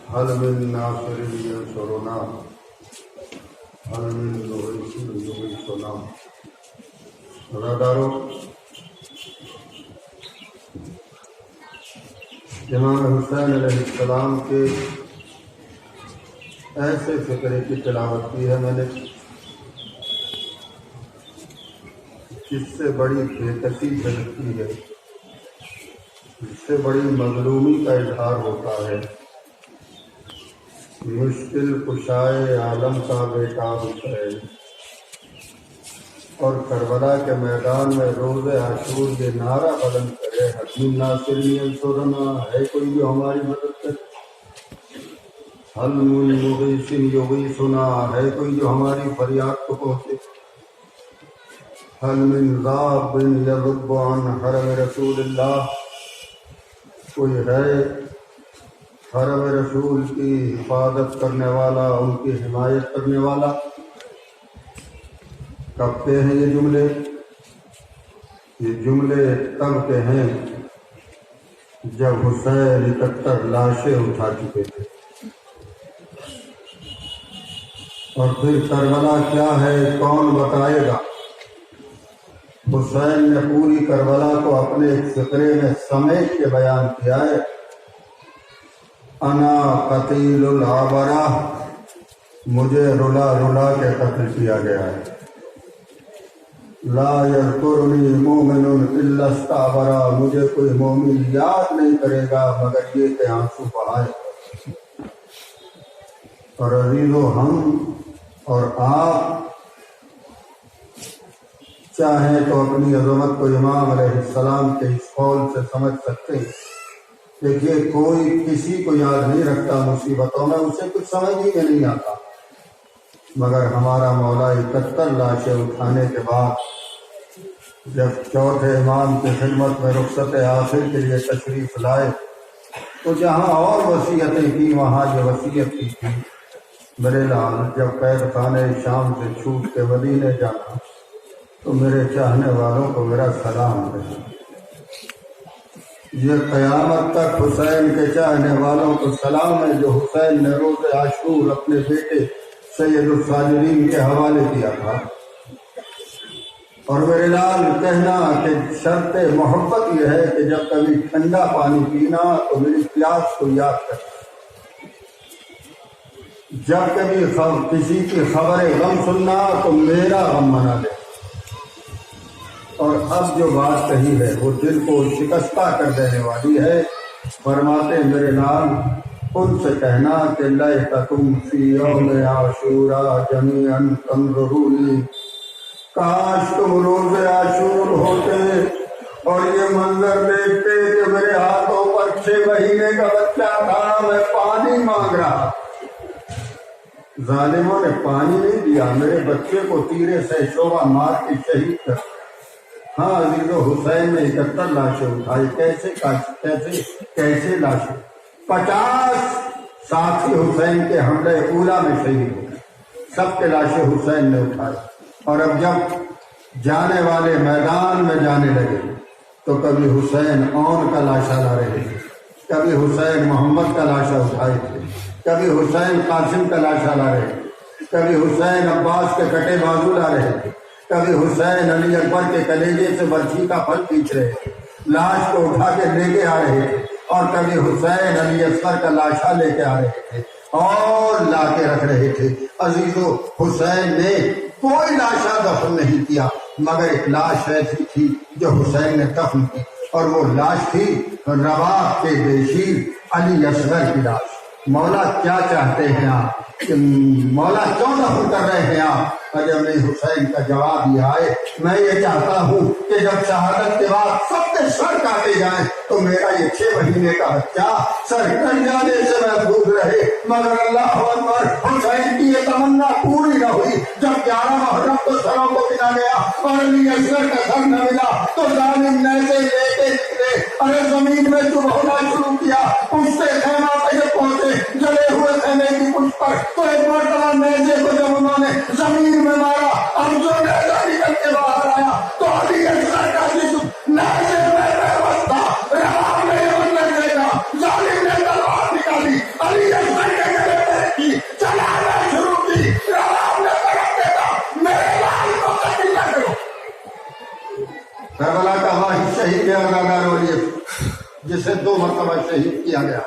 هل من ناصر ينصرنا هل من مغيث يغيثنا. روزادارو، امام حسین علیہ السلام کے ایسے فقرے کی تلاوت کی ہے میں نے جس سے بڑی بےکسی جھلکتی ہے، جس سے بڑی مظلومی کا اظہار ہوتا ہے. مشکل کشائے عالم کا بیٹا حسین، اور کربلا کے میدان میں روز عاشور یہ نعرہ بلند کرے، حل من ناصر ینصرنا، ہے کوئی جو ہماری مدد کرے، حل من مغیث یغیثنا، ہے کوئی جو ہماری فریاد کو پہنچے، حل من ذاب یذب عن حرم رسول اللہ، کوئی ہے حرم رسول کی حفاظت کرنے والا، ان کی حمایت کرنے والا. کب کے ہیں یہ جملے؟ یہ جملے تب کے ہیں جب حسین 71 لاشیں اٹھا چکے تھے. اور پھر کربلا کیا ہے کون بتائے گا؟ حسین نے پوری کربلا کو اپنے ایک فقرے میں سمیٹ کے بیان کیا ہے. انا قتیل العبرہ، مجھے رلا رلا کے قتل کیا گیا ہے. لا یذکرنی مومن الا استعبرہ، مجھے کوئی مومن یاد نہیں کرے گا مگر یہ کہ آنسو بہائے. اور عزیزو، ہم اور آپ چاہیں تو اپنی عظمت کو امام علیہ السلام کے اس قول سے سمجھ سکتے ہیں کہ یہ کوئی کسی کو یاد نہیں رکھتا مصیبتوں میں، اسے کچھ سمجھ ہی میں نہیں آتا. مگر ہمارا مولا 71 لاشیں اٹھانے کے بعد جب چوتھے امام کی خدمت میں رخصت آخر کے لیے تشریف لائے تو جہاں اور وصیتیں کی وہاں یہ وصیت کی تھی، میرے لال جب قید خانے شام سے چھوٹ کے مدینے جانا تو میرے چاہنے والوں کو میرا سلام رہے. یہ قیامت تک حسین کے چاہنے والوں کو سلام ہے جو حسین نے روز عاشور اپنے بیٹے سید الصابرین کے حوالے کیا تھا. اور میرے لال کہنا کہ شرط محبت یہ ہے کہ جب کبھی ٹھنڈا پانی پینا تو میری پیاس کو یاد کرنا، جب کبھی کسی کی خبر غم سننا تو میرا غم منا لے. اور اب جو بات کہی ہے وہ دل کو شکستہ کر دینے والی ہے. فرماتے میرے لال ان سے کہنا کہ لیتکم فی یوم عاشوراء جمیعا تنظرونی، کاش تم روز عاشور ہوتے اور یہ منظر دیکھتے کہ میرے ہاتھوں پر 6 مہینے کا بچہ تھا، میں پانی مانگ رہا. ظالموں نے پانی نہیں دیا، میرے بچے کو تیرے سے شعبہ مار کے شہید کر. ہاں عزیزو، حسین نے 71 لاشیں اٹھائی. کیسے لاشیں؟ 50 ساتھی حسین کے حملے اولا میں شہید ہو گئے. سب کے لاشیں حسین نے اٹھائی. اور اب جب جانے والے میدان میں جانے لگے تو کبھی حسین اون کا لاشا لا رہے تھے، کبھی حسین محمد کا لاشا اٹھائے تھے، کبھی حسین قاسم کا لاشا لا رہے تھے، کبھی حسین عباس کے کٹے بازو لا رہے تھے، کبھی حسین علی اکبر کے کلیجے سے برچھی کا پھل کھینچ رہے تھے، لاش کو اٹھا کے لے کے آ رہے تھے. اور کبھی حسین علی اصغر کا لاشا لے کے آ رہے تھے اور لا کے رکھ رہے تھے. عزیزو، حسین نے کوئی لاشا دفن نہیں کیا مگر ایک لاش ایسی تھی جو حسین نے دفن کی، اور وہ لاش تھی رباط کے بشیر علی اصغر کی لاش. مولا کیا چاہتے ہیں آپ؟ مولا کیوں دفن کر رہے ہیں آپ؟ جب نہیں حسین کا جواب یہ آئے، میں یہ چاہتا ہوں کہ جب شہادت کے بعد سب کے سر کاٹے جائیں تو میرا یہ 6 مہینے کا بچہ سر کٹ جانے سے محفوظ رہے. مگر اللہ اکبر، حسین کی یہ تمنا پوری نہ ہوئی. جب 11 محرم کو سروں کو گنا گیا اور علی اصغر کا سر نہ ملا تو ظالم نیزے لے کے نکلے، ارے زمین میں چپ ہونا شروع کیا. پوچھتے خیمہ پہ جب پہنچے جلے ہوئے خیمے کی پشت پر تو ایک مرتبہ نیزے کو جب انہوں نے زمین میں مارا اور جو نیزہ نکل کے باہر آیا تو علی اصغر کا جسم نیزے میں بے بس تھا. رہا نہیں بننے دے گا. ظالم نے تلوار نکالی، علی اصغر مرتبہ شہید کیا گیا،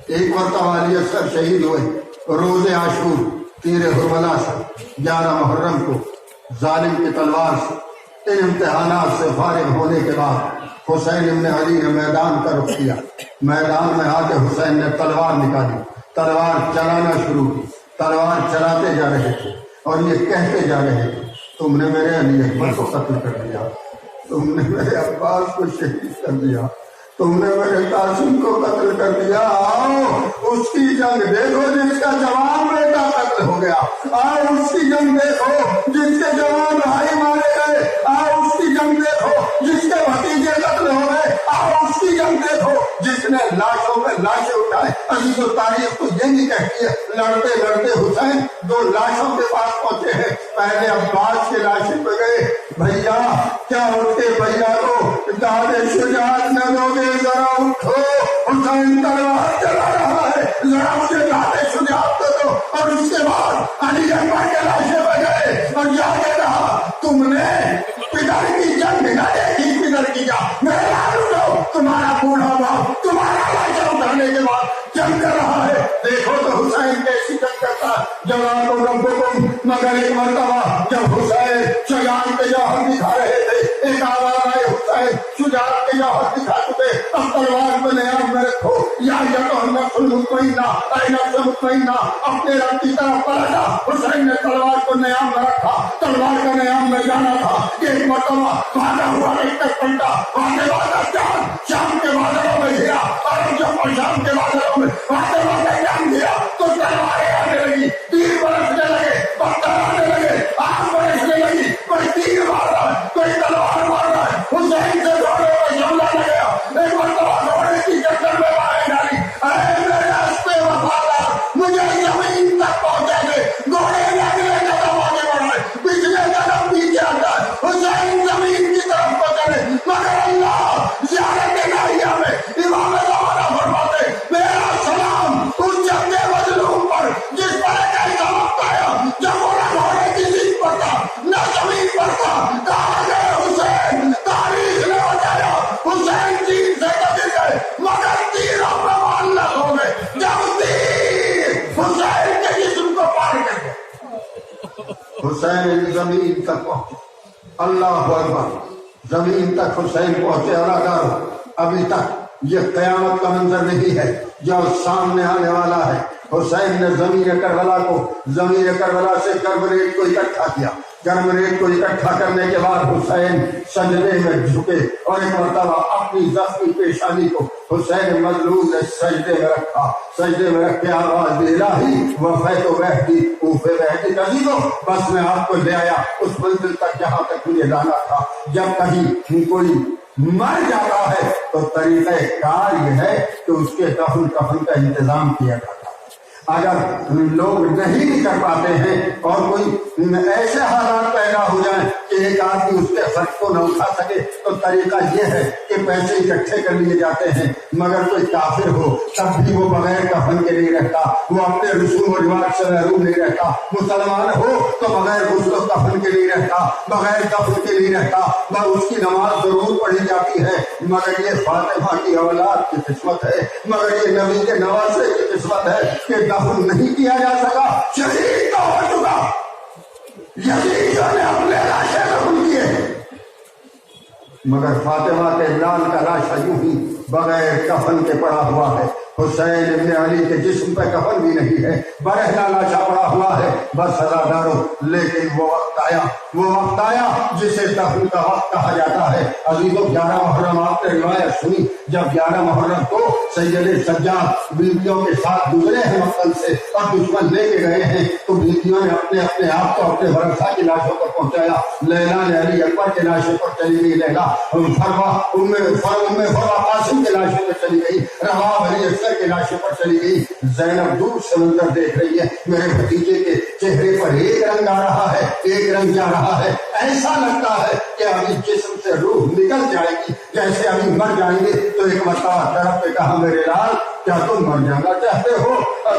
ایک مرتبہ علی اصغر شہید ہوئے روز عاشور 13 حرملہ سے 11 محرم کو ظالم کی تلوار سے۔ ان امتحانات سے فارغ ہونے کے بعد حسین ابن علی نے میدان کا رخ کیا۔ میدان میں آ کے حسین نے تلوار نکالی، تلوار چلانا شروع کی، تلوار چلاتے جا رہے تھے اور یہ کہتے جا رہے تھے تم نے میرے علی اکبر کو قتل کر دیا، تم نے میرے عباس کو شہید کر دیا، تم نے میرے قاسم کو قتل کر دیا۔ آؤ اس کی جنگ دیکھو جس کا جوان بیٹا قتل ہو گیا، آؤ اس کی جنگ دیکھو جس کے جوان بھائی مارے گئے، آؤ اس کی جنگ دیکھو جس کے بھتیجے قتل ہو گئے، آؤ اس کی جنگ دیکھو جس نے لاشوں پہ لاشیں اٹھائے۔ عزیز و تاریخ تو یہ نہیں کہتی ہے، لڑتے لڑتے حسین 2 لاشوں کے پاس پہنچے ہیں۔ پہلے عباس کے لاشیں پہ گئے، بھیا کیا اٹھتے بھیا کو داد شجاعت نہ دو گے، ذرا اٹھو، حسین تلوار چلا رہا ہے، ذرا مجھے داد شجاعت دو۔ اور اس کے بعد علی اکبر کے لاشیں پہ گئے اور جا کے کہا تم نے پدر کی جنگ نہ دیکھی، پدر کی جنگ میرے لالو، تمہارا بوڑھا باپ تمہارا لاشا اٹھانے کے بعد جنگ کر رہا ہے۔ دیکھو تو حسین کیسی جنگ کرتا ہے۔ جواب ربکم، مگر ایک مرتبہ جب حسین شجاعت کے جوہر دکھا رہے تھے، ایک آواز آئے حسین شجاعت کے جوہر دکھا چکے، اب تلوار کو نیام میں رکھو، یا تو نفس المطمئنہ، اے نفس مطمئنہ اپنے رب کی طرف پلٹ جا۔ حسین نے تلوار کو نیام میں رکھا، تلوار کا نیام میں جانا تھا۔ ایک مرتبہ وعدہ ہوا نہیں تک پلٹا، وعدے وعدہ چاند شام کے بادلوں میں گرا، اور جب شام کے بادلوں میں وعدے وعدہ چاند گرا تو تلواریں آنے لگی، تیر برسنے لگے، پتھر آنے لگے، آگ برسنے لگی، کوئی تیر مار رہا ہے، کوئی تلوار مار رہا ہے۔ حسین سے گھوڑے پر حملہ نہ گیا، ایک مرتبہ گھوڑے کی چکر میں مارے ڈالی، اے میرے راستے وفادار مجھے زمین تک پہنچا دے۔ گھوڑے اگلے قدم آگے بڑھائے، پچھلے قدم پیچھے ہٹا، حسین زمین کی طرف کو چلے، مگر اللہ زیارت الہیہ میں امام زمانہ فرماتے میرا سلام اس جنگ مظلوم پر جس پر ایک ایسا وقت آیا جب وہ نہ گھوڑے کی جیت پر تھا نہ زمین پر تھا، کہا گئے حسین، تاریخ نے بتایا حسین جیت سے کبھی گئے مگر تیروں میں معلق ہو گئے، جب تیر حسین کے جسم کو پار کر گئے۔ حسین زمین تک پہنچے، اللہ اکبر، زمین تک حسین پہنچے۔ اداکار ابھی تک یہ قیامت کا منظر نہیں ہے جو سامنے آنے والا ہے۔ حسین نے زمین کربلا کو، زمین کربلا سے کربریٹ کو اکٹھا کیا، کربریٹ کو اکٹھا کرنے کے بعد حسین سجدے میں جھکے اور ایک مرتبہ اپنی زخمی پیشانی کو حسین مظلوم نے سجدے میں رکھا، سجدے میں رکھ کے آواز دی الہی وفیت وحدی اوفے وحدی عزیزو، بس میں آپ کو لے آیا اس منزل تک جہاں تک مجھے لانا تھا۔ جب کہیں کوئی مر جاتا ہے تو طریقہ کار یہ ہے کہ اس کے دفن کفن کا انتظام کیا جاتا ہے۔ اگر لوگ نہیں کر پاتے ہیں اور کوئی ایسے حالات پیدا ہو جائیں کہ ایک آدمی اس کے خرچ کو نہ اٹھا سکے تو طریقہ یہ ہے کہ پیسے اکٹھے کر لیے جاتے ہیں، مگر کوئی کافر ہو تب بھی وہ بغیر کفن کے نہیں رہتا، وہ اپنے رسوم و رواج سے محروم نہیں رہتا، مسلمان ہو تو بغیر غسل و کفن کے نہیں رہتا، بغیر کفن کے نہیں رہتا، بس اس کی نماز ضرور پڑھی جاتی ہے۔ مگر یہ فاطمہ کی اولاد کی قسمت ہے، مگر یہ نبی کے نواسے کی قسمت ہے کہ دفن نہیں کیا جا سکا، شہید تو ہو چکا، یزیدیوں نے اپنے لاشیں دفن کیے، مگر فاطمہ کے لال کا لاشا یوں ہی بغیر کفن کے پڑا ہوا ہے۔ حسین ابن علی کے جسم پہ کفن بھی نہیں ہے، برہنہ لاشا پڑا ہوا ہے۔ بس اداکارو، لیکن وہ وقت آیا جسے دفن کا وقت کہا جاتا ہے۔ عزیزو، 11 محرم آپ نے روایت سنی، جب 11 محرم کو سید سجاد بیویوں کے ساتھ گزرے ہیں مقتل سے اور دشمن لے کے گئے ہیں تو بیویوں نے اپنے اپنے آپ کو اپنے ورثہ کی لاشوں پر پہنچایا۔ لیلا نے علی اکبر کے لاشوں پر چلی گئی، لیلا فروا قاسم کے لاشوں پر چلی گئی، رباب علی اصغر کے لاشوں پر چلی گئی۔ زینب دور سے منظر دیکھ رہی ہے، میرے بھتیجے کے چہرے پر ایک رنگ آ رہا ہے، ایک رنگ جا رہا ہے، ایسا لگتا ہے کہ ابھی جسم سے روح نکل جائے گی، جیسے ابھی مر جائیں گے۔ تو ایک مرتبہ طرف پہ کہا میرے لال کیا تم مر جانا چاہتے ہو؟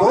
2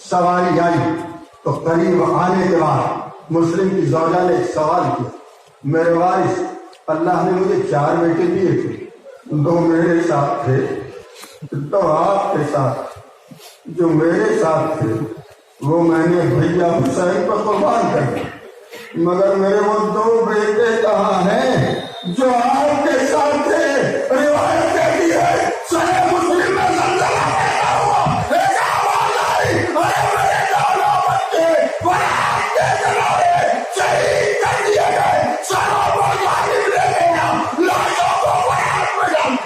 سواری آئی تو قریب آنے کے بعد مسلم کی زوجہ نے ایک سوال کیا، میرے وارث، اللہ نے مجھے 4 بیٹے دیے تھے، 2 میرے ساتھ تھے، تو آپ کے ساتھ جو میرے ساتھ تھے وہ میں نے بھیا حسین کو قربان کر دیا، مگر میرے وہ 2 بیٹے کہاں ہیں جو آپ کے ساتھ تھے؟ روایت کہتی ہے صحیح مسلم میں زلزلہ پیدا ہوا، ایک آواز آئی، ارے میرے دونوں بچے برات کے کنارے شہید کر دیے گئے، سروں کو ظالم لے گیا، لاشوں کو برات میں ڈال۔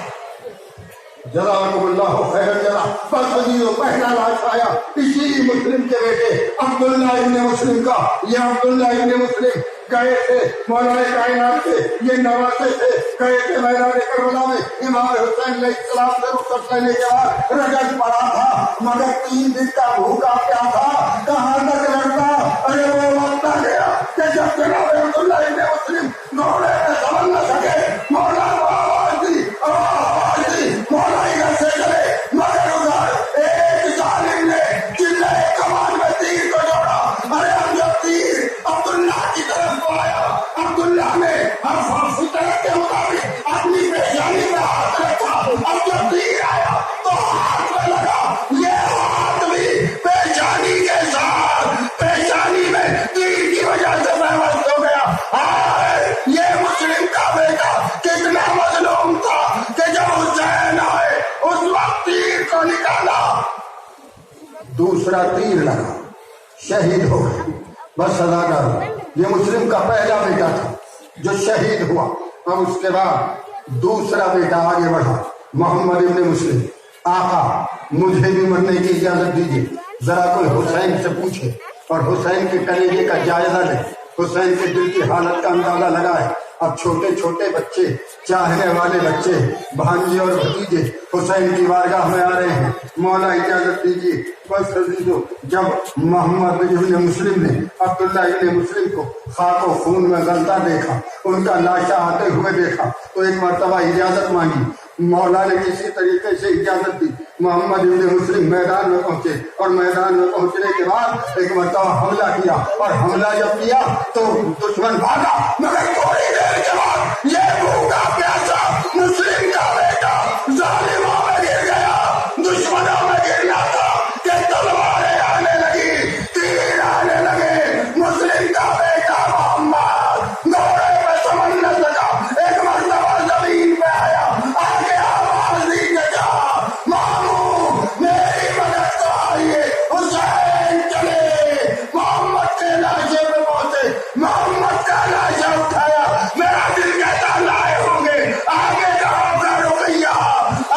جزاکم اللہ خیر جزا۔ بس عزیزو، پہلا لاش آیا اسی مسلم کے بیٹے عبداللہ ابن مسلم کا۔ یہ عبداللہ ابن مسلم گئے تھے مولا کائنات کے، یہ نواسے تھے، گئے تھے میدان کربلا میں امام حسین علیہ السلام سے رخصت لینے کے بعد رجب پڑا تھا، مگر 3 دن کا بھوکا پیاسا کہاں تک لڑتا؟ ارے وہ وقت آ گیا کہ جب جناب عبداللہ ابن مسلم گھوڑے میں سنبھل نہ سکے، مولا کو آواز دی، مولا ادھر سے چلے، مگر ادھر ایک ظالم نے چلے کمان میں تیر کو جوڑا۔ ارے اب جب تیر عبداللہ کی طرف کو آیا، عبداللہ نے فطرت کے مطابق اپنی پیشانی میں ہاتھ رکھا، اب جب تیر آیا تو ہاتھ میں لگا، یہ ہاتھ بھی پیشانی کے ساتھ، پیشانی میں تیر کی وجہ سے بےبس ہو گیا۔ یہ مسلم کا بیٹا کتنا مظلوم تھا کہ جب حسین آئے اس وقت تیر کو نکالا، دوسرا تیر لگا، شہید ہو گئے۔ بس ادا کرو، یہ مسلم کا پہلا بیٹا تھا جو شہید ہوا۔ اب اس کے بعد دوسرا بیٹا آگے بڑھا، محمد ابن مسلم، آقا مجھے بھی مرنے کی اجازت دیجیے، ذرا کوئی حسین سے پوچھے اور حسین کے کلیجے کا جائزہ لے، حسین کے دل کی حالت کا اندازہ لگائے۔ اب چھوٹے چھوٹے بچے، چاہنے والے بچے، بھانجے اور بھتیجے حسین کی بارگاہ میں آ رہے ہیں، مولا اجازت دیجیے۔ بس عزیزو، جب محمد ابن مسلم نے عبداللہ ابن مسلم کو خاک و خون میں غلطہ دیکھا، ان کا لاشا آتے ہوئے دیکھا تو ایک مرتبہ اجازت مانگی، مولا نے کسی طریقے سے اجازت دی، محمد ابن مسلم میدان میں پہنچے اور میدان میں پہنچنے کے بعد ایک مرتبہ حملہ کیا، اور حملہ جب کیا تو دشمن بھاگا، مگر تھوڑی دیر کے بعد یہ بھوکا پیاسا مسلم کا بیٹا ظالموں میں گر گیا، دشمنوں میں گرنا تھا کہ تلواریں آنے لگی، تیر آنے لگے، مسلم کا بیٹا محمد گھوڑے پہ سنبھل نہ سکا، ایک مرتبہ زمین پہ آیا، آگے آواز دی کہ جا مامو میری مدد کو آئیے، حسین چلے، محمد کے لاشے پہ پہنچے، محمد کا لاشا اٹھایا، میرا دل کہتا لائے ہوں گے، آگے جاؤ کا رقیہ،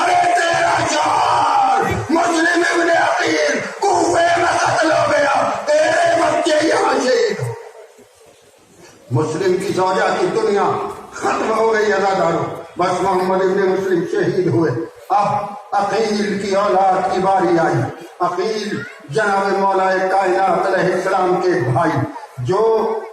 ارے تیرا شوہر مسلم ابن عقیل کوفے میں قتل ہو گیا، تیرے بچے یہاں شہید ہو۔ مسلم کی زوجہ کی دنیا ختم ہو گئی ازاداروں، بس محمد ابن مسلم شہید ہوئے۔ اب عقیل کی اولاد کی باری آئی، عقیل جناب مولا کائنات علیہ السلام کے بھائی، جو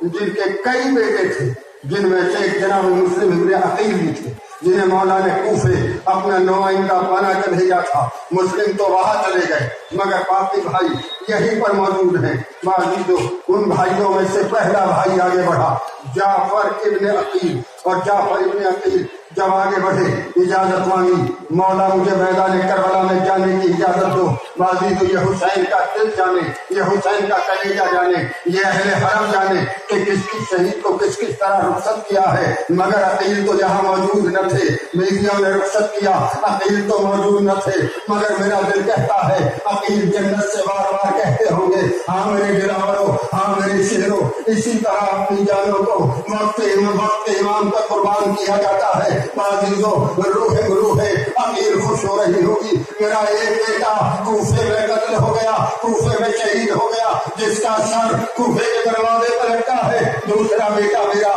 جن کے کئی بیٹے تھے، جن میں سے ایک جناب مسلم ابن عقیل بھی تھے، جنہیں مولا نے کوفے اپنا نمائندہ بنا کر بھیجا تھا۔ مسلم تو وہاں چلے گئے مگر باقی بھائی یہیں پر موجود ہیں۔ معززو، ان بھائیوں میں سے پہلا بھائی آگے بڑھا، جعفر ابن عقیل، اور جعفر ابن عقیل جب آگے بڑھے اجازت مانگی، مولا مجھے میدان کربلا میں جانے کی اجازت دو۔ معززو، یہ حسین کا دل جانے، یہ حسین کا کلیجہ جانے، یہ اہل حرم جانے کہ کس کس شہید کو کس کس طرح رخصت کیا ہے، مگر عقیل تو یہاں موجود نہ تھے۔ بیویوں نے رخصت کیا، عقیل تو موجود نہ تھے، مگر میرا دل کہتا ہے عقیل جنت سے بار بار کہتے ہوں گے، ہاں میرے دلاورو، ہاں میرے شہرو۔ اسی طرح اپنی جانوں کو وقت امام کا قربان کیا جاتا ہے۔ معززو، روح عقیل خوش ہو رہی ہوگی، میرا ایک بیٹا کوفے میں قتل ہو گیا، کوفے میں شہید ہو گیا، جس کا سر کوفے کے دروازے پر لٹکا ہے۔ دوسرا بیٹا میرا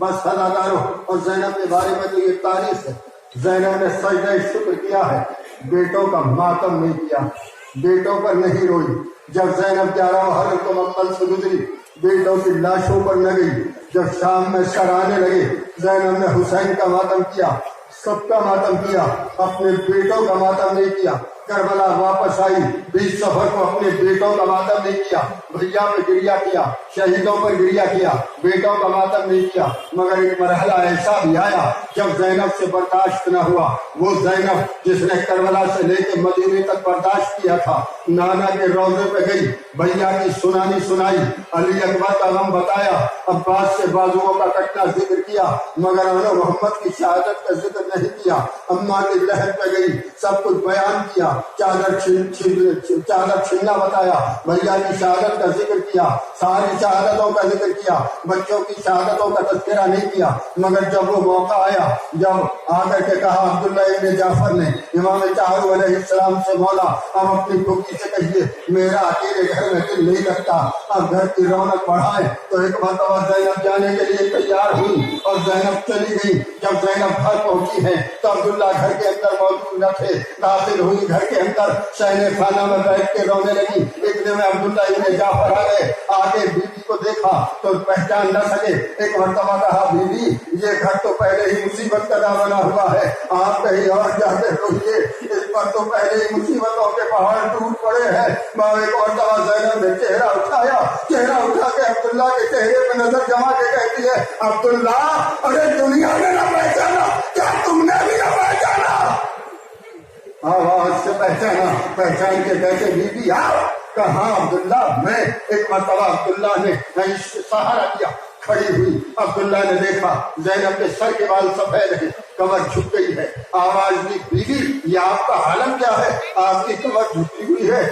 بس سزاداروں. اور زینب کے بارے میں تو یہ تاریخ ہے، زینب نے سجدہ شکر کیا ہے، بیٹوں کا ماتم نہیں کیا، بیٹوں پر نہیں روئی. جب زینب 11 حرم کو مکمل سے گزری، بیٹوں کی لاشوں پر نہ گئی. جب شام میں سر آنے لگے، زینب نے حسین کا ماتم کیا، سب کا ماتم کیا، اپنے بیٹوں کا ماتم نہیں کیا. کربلا واپس آئی، 20 سفر کو اپنے بیٹوں کا ماتم نہیں کیا، بھیا پہ گریا کیا، شہیدوں پر گریا کیا، بیٹوں کا ماتم نہیں کیا. مگر ایک مرحلہ ایسا بھی آیا جب زینب سے برداشت نہ ہوا. وہ زینب جس نے کربلا سے لے کے مدینے تک برداشت کیا تھا، نانا کے روضے پہ گئی، بھیا کی سنانی سنائی، علی اکبر کا غم بتایا، عباس سے بازوؤں کا کٹنا ذکر کیا، مگر انہوں محمد کی شہادت کا ذکر نہیں کیا. اماں کی لہر پہ گئی، سب کچھ بیان کیا، چادر چھیننا بتایا، بھیا کی شہادت کا ذکر کیا، ساری شہادتوں کا ذکر کیا، بچوں کی شہادتوں کا تذکرہ نہیں کیا. مگر جب وہ موقع آیا، جب آ کر کے کہا عبداللہ ابن جعفر نے امام طاہر علیہ السلام سے، مولا اب اپنی پھوپھی سے کہیے میرا اکیلے گھر میں دل نہیں لگتا، اب گھر کی رونق بڑھائے. تو ایک مرتبہ زینب جانے کے لیے تیار ہوئی اور زینب چلی گئی. جب زینب گھر پہنچی ہے تو عبداللہ گھر کے اندر موجود نہ تھے. داخل ہوئی گھر کے اندر، شہنے خانہ میں بیٹھ کے رونے لگی. اتنے میں عبداللہ ابن جعفر آ گئے، آگے بیوی کو دیکھا تو پہچان نہ سکے. ایک مرتبہ کہا بیوی یہ گھر تو پہلے ہی مصیبت کا بنا ہوا ہے، آپ کہیں اور جاتے رہیے، اس پر تو پہلے ہی مصیبتوں کے پہاڑ ٹوٹ پڑے ہیں. ایک مرتبہ زینب نے چہرہ اٹھایا، چہرہ اٹھا کے عبداللہ کے چہرے پہ نظر جما کے کہتی ہے عبداللہ ارے دنیا نے نہ پہچانا، کیا تم نے بھی نہ پہچانا؟ آواز سے پہچانا، پہچان کے کہتے بیوی آؤ. کہاں عبداللہ میں. ایک مرتبہ عبداللہ نے سہارا کیا، کھڑی ہوئی. عبداللہ نے دیکھا زینب کے سر کے بال سفید ہیں، کمر جھک گئی ہے. آواز دی بیوی یہ آپ کا حالت کیا ہے؟ آپ کی کمر جھکی ہوئی ہے،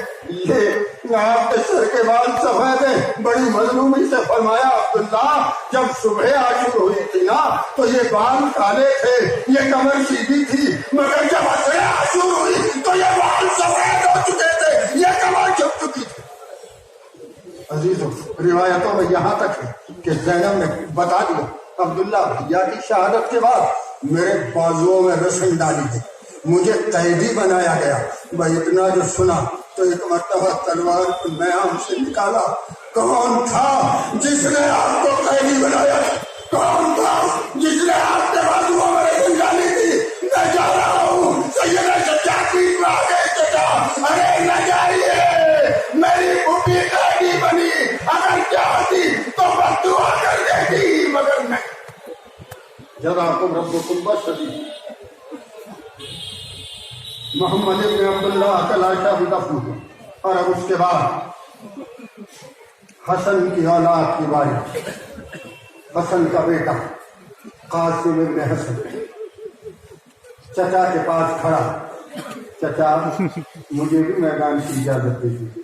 یہ آپ کے سر کے بال سفید ہیں. بڑی مظلومی سے فرمایا عبداللہ جب صبح عاشور ہوئی تھی نا تو یہ بال کالے تھے، یہ کمر سیدھی تھی، مگر جب عصر عاشور ہوئی تو یہ بال سفید ہو چکے تھے، یہ کمر جھک چکی تھی. عزیزوں روایتوں میں یہاں تک ہے کہ زینب نے بتا دیا عبداللہ بھیا کی شہادت کے بعد میرے بازوؤں میں رسن ڈالی گئی، مجھے قیدی بنایا گیا. میں اتنا جو سنا تو ایک مرتبہ تلوار کو میں آم سے نکالا. کون تھا جس نے آپ کو قیدی بنایا؟ کون تھا جس نے آپ کے بازوؤں میں رسن ڈالی تھی؟ میں جا رہا ہوں سیدنا سجادی میں آ گئے چچا، ارے نہ جائیے، میری پھوپھی قیدی بنی، اگر چاہتی تو بس دعا کر دیتی، مگر نہیں. جزاکم ربکم بشدید. محمد ابن عبداللہ کا لاشا بھی دفن ہوا. اور اب اس کے بعد حسن کی اولاد کی باری. حسن کا بیٹا قاسم ابن حسن چچا کے پاس کھڑا. چچا مجھے بھی میدان کی اجازت دے دیجیے.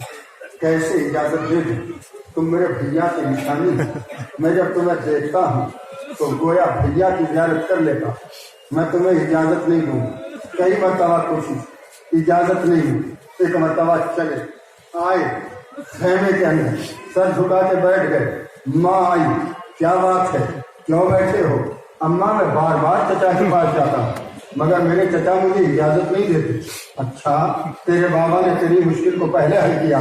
کیسے اجازت دے دوں؟ تم میرے بھیا کی نشانی ہے. میں جب تمہیں دیکھتا ہوں تو گویا بھیا کی زیارت کر لیتا. میں تمہیں اجازت نہیں دوں. کئی مرتبہ کوشش، اجازت نہیں ہوئی. ایک مرتبہ چلے آئے خیمے کے اندر، سر جھکا کے بیٹھ گئے. ماں آئی، کیا بات ہے، کیوں بیٹھے ہو؟ اماں میں بار بار چچا کے پاس جاتا ہوں مگر میرے چچا مجھے اجازت نہیں دیتے. اچھا تیرے بابا نے تیری مشکل کو پہلے حل کیا.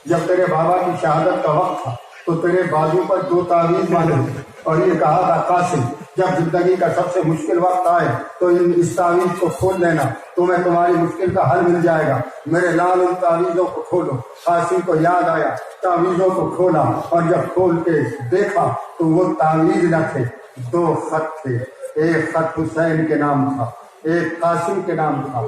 جب تیرے بابا کی شہادت کا وقت تھا تو تیرے بازو پر 2 تعویذ باندھے اور یہ کہا تھا قاسم جب زندگی کا سب سے مشکل وقت آئے تو اس تعویذ کو کھول لینا، تمہیں تمہاری مشکل کا حل مل جائے گا. میرے لال ان تعویذوں کو کھولو. قاسم کو یاد آیا، تعویذوں کو کھولا اور جب کھول کے دیکھا تو وہ تعویذ نہ تھے، 2 خط تھے. ایک خط حسین کے نام تھا، ایک قاسم کے نام تھا.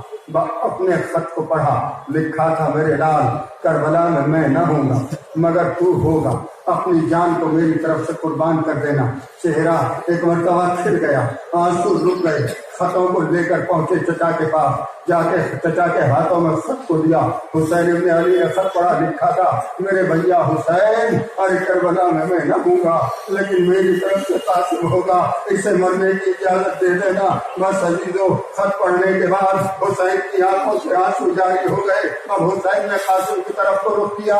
اپنے خط کو پڑھا، لکھا تھا میرے لال کربلا میں نہ ہوں گا مگر تو ہوگا، اپنی جان کو میری طرف سے قربان کر دینا. چہرہ ایک مرتبہ کھل گیا، آنسو رک گئے. خطوں کو لے کر پہنچے چچا کے پاس، جا کے چچا کے ہاتھوں میں خط کو دیا. حسین ابن علی نے خط پڑھا، لکھا تھا میرے بھیا حسین ارے کربلا میں نہ ہوں گا لیکن میری طرف سے قاسم ہوگا، اسے مرنے کی اجازت دے دینا. بس عزیزو خط پڑھنے کے بعد حسین کی آنکھوں سے آنسو جاری ہو گئے. اب حسین نے قاسم کی طرف کو رخ کیا.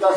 10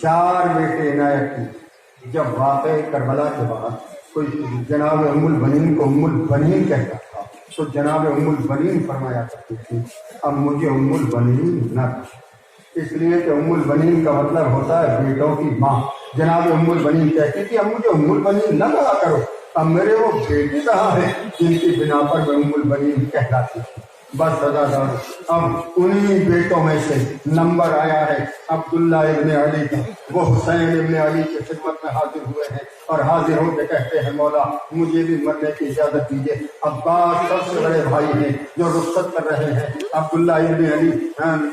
4 بیٹے عنایت کی. جب واقع کربلا کے بعد کوئی جناب ام البنین کو ام البنین کہتا تھا تو جناب ام البنین فرمایا کرتی تھی اب مجھے ام البنین نہ کہو، اس لیے کہ ام البنین کا مطلب ہوتا ہے بیٹوں کی ماں. جناب ام البنین کہتی تھی اب مجھے ام البنین نہ کہا کرو، اب میرے وہ بیٹے کہاں ہیں جن کی بنا پر میں ام البنین کہلاتی تھی. بس عزادار اب انہی بیٹوں میں سے نمبر آیا ہے عبداللہ ابن علی کا. وہ حسین ابن علی کی خدمت میں حاضر ہوئے ہیں اور حاضر ہو کے کہتے ہیں مولا مجھے بھی مرنے کی اجازت دیجیے. عباس سب سے بڑے بھائی ہیں جو رخصت کر رہے ہیں. عبداللہ ابن علی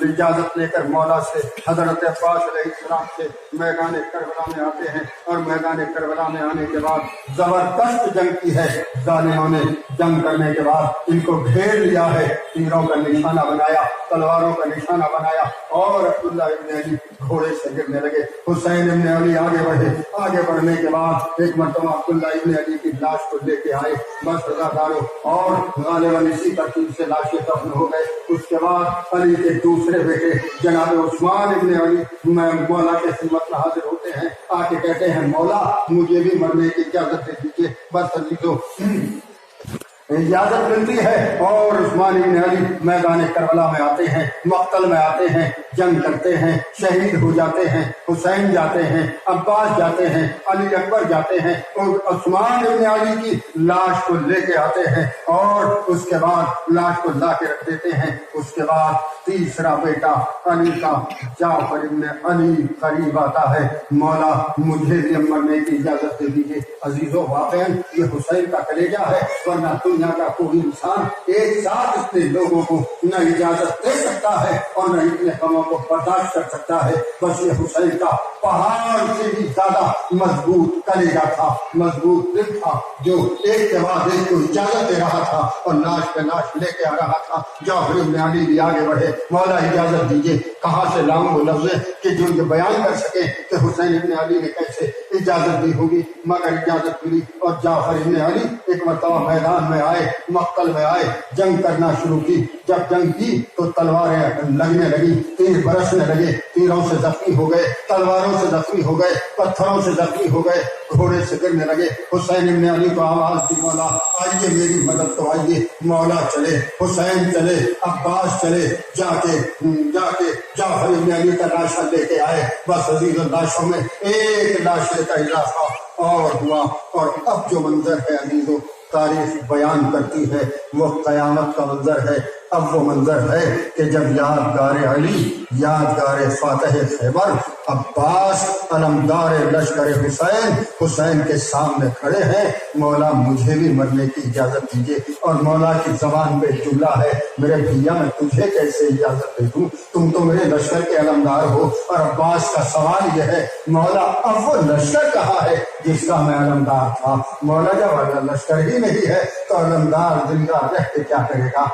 اجازت لے کر مولا سے حضرت عباس علیہ السلام سے میدان کربلا میں آتے ہیں اور میدان کربلا میں آنے کے بعد زبردست جنگ کی ہے. ظالموں نے جنگ کرنے کے بعد ان کو گھیر لیا ہے، تیروں کا نشانہ بنایا، تلواروں کا نشانہ بنایا اور عبداللہ ابن علی گھوڑے سے گرنے لگے. حسین ابن علی آگے بڑھے. آگے بڑھنے کے بعد ایک مرتبہ عبداللہ ابن علی کی لاش کو لے کے آئے بس رضاداروں اور غالباً اسی ترتیب سے لاشیں دفن ہو گئے. اس کے بعد علی کے دوسرے بیٹے جناب عثمان ابن علی مولا کے خدمت میں حاضر ہوتے ہیں. آ کے کہتے ہیں مولا مجھے بھی مرنے کی اجازت دے دیجیے. بس عزیزو اجازت ملتی ہے اور عثمان ابن علی میدان کربلا میں آتے ہیں، مقتل میں آتے ہیں، جنگ کرتے ہیں، شہید ہو جاتے ہیں. حسین جاتے ہیں، عباس جاتے ہیں، علی اکبر جاتے ہیں اور عثمان ابن علی کی لاش کو لے کے آتے ہیں اور اس کے بعد لاش کو لا کے رکھ دیتے ہیں. اس کے بعد تیسرا بیٹا علی کا جعفر ابن علی قریب آتا ہے. مولا مجھے بھی مرنے کی اجازت دے دیجیے. عزیزو واقعا یہ حسین کا کلیجہ ہے، ورنہ دنیا کا کوئی انسان ایک ساتھ اتنے لوگوں کو نہ اجازت دے سکتا ہے اور نہ اتنے غموں کو برداشت کر سکتا ہے. بس یہ حسین کا پہاڑ سے بھی زیادہ مضبوط کلیجہ تھا، مضبوط دل تھا، جو ایک کے بعد ایک کو اجازت دے رہا تھا اور لاش پہ لاش لے کے آ رہا تھا. جعفر ابن علی بھی آگے بڑھے. مولا اجازت دیجیے. کہاں سے لاؤں وہ لفظ کہ جو یہ بیان کر سکے کہ حسین ابن علی نے کیسے اجازت دی ہوگی، مگر اجازت ملی اور جعفر ابن علی ایک مرتبہ میدان میں آئے، مقتل میں آئے، جنگ کرنا شروع کی. جب جنگ کی تو تلواریں لگنے لگی، تیر برسنے لگے، تیروں سے زخمی ہو گئے، تلواروں سے زخمی ہو گئے، پتھروں سے زخمی ہو گئے، گھوڑے سے گرنے لگے. حسین ابن علی کو آواز دی مولا آئیے میری مدد تو آئیے. مولا چلے، حسین چلے، عباس چلے، جا کے جعفر ابن علی کا لاشا لے کے آئے. بس عزیز لاشوں میں ایک لاشے کا اضافہ اور ہوا اور اب جو منظر ہے عزیزو تاریخ بیان کرتی ہے وہ قیامت کا منظر ہے. اب وہ منظر ہے کہ جب یادگار علی، یادگار فاتح خیبر، عباس علمدار لشکر حسین کے سامنے کھڑے ہیں. مولا مجھے بھی مرنے کی اجازت دیجیے. اور مولا کی زبان پہ جملہ ہے میرے بھیا میں تجھے کیسے اجازت دے دوں، تم تو میرے لشکر کے علمدار ہو. اور عباس کا سوال یہ ہے مولا اب وہ لشکر کہاں ہے جس کا میں علمدار تھا؟ مولا جب لشکر ہی نہیں ہے تو علمدار زندہ رہ کے کیا کرے گا؟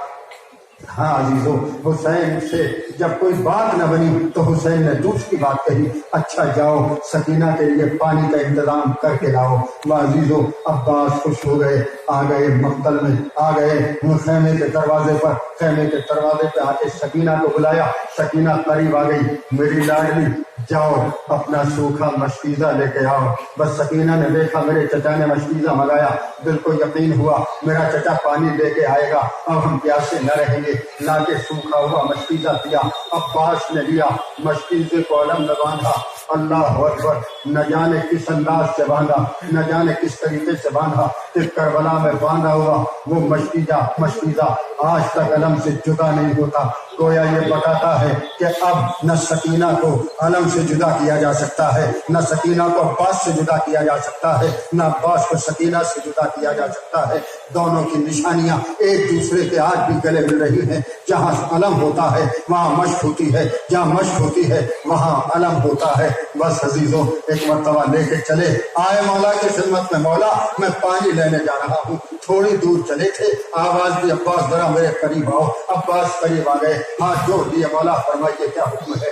ہاں عزیزو حسین سے جب کوئی بات نہ بنی تو حسین نے دوسری بات کہی، اچھا جاؤ سکینہ کے لیے پانی کا انتظام کر کے لاؤ. وہ عزیزو عباس خوش ہو گئے، آ گئے مقتل میں، آ گئے خیمے کے دروازے پر، خیمے کے دروازے پہ آ کے سکینہ کو بلایا. سکینہ قریب آ گئی، میری لاڈلی جاؤ اپنا سوکھا مشکیزہ لے کے آؤ. بس سکینہ نے دیکھا میرے چچا نے مشکیزہ منگایا، دل کو یقین ہوا میرا چچا پانی لے کے آئے گا، اب ہم پیاسے نہ رہیں گے. لا کے سوکھا ہوا مشکیزہ دیا. عباس نے لیا، مشکیزے کو علم میں باندھا. اللہ اکبر، نہ جانے کس انداز سے باندھا، نہ جانے کس طریقے سے باندھا کہ کربلا میں باندھا ہوا وہ مشکیزہ آج تک علم سے جدا نہیں ہوتا. گویا یہ بتاتا ہے کہ اب نہ سکینہ کو علم سے جدا کیا جا سکتا ہے، نہ سکینہ کو عباس سے جدا کیا جا سکتا ہے، نہ عباس کو سکینہ سے جدا کیا جا سکتا ہے. دونوں کی نشانیاں ایک دوسرے کے آج بھی گلے مل رہی ہیں. جہاں علم ہوتا ہے وہاں مشق ہوتی ہے، جہاں مشق ہوتی ہے وہاں علم ہوتا ہے. بس عزیزو ایک مرتبہ لے کے چلے آئے مولا کی خدمت میں. مولا میں پانی لینے جا رہا ہوں. تھوڑی دور چلے تھے، آواز دی عباس ذرا میرے قریب آؤ. عباس قریب آ گئے، ہاتھ جوڑ دیے، مولا فرمائیے کیا حکم ہے.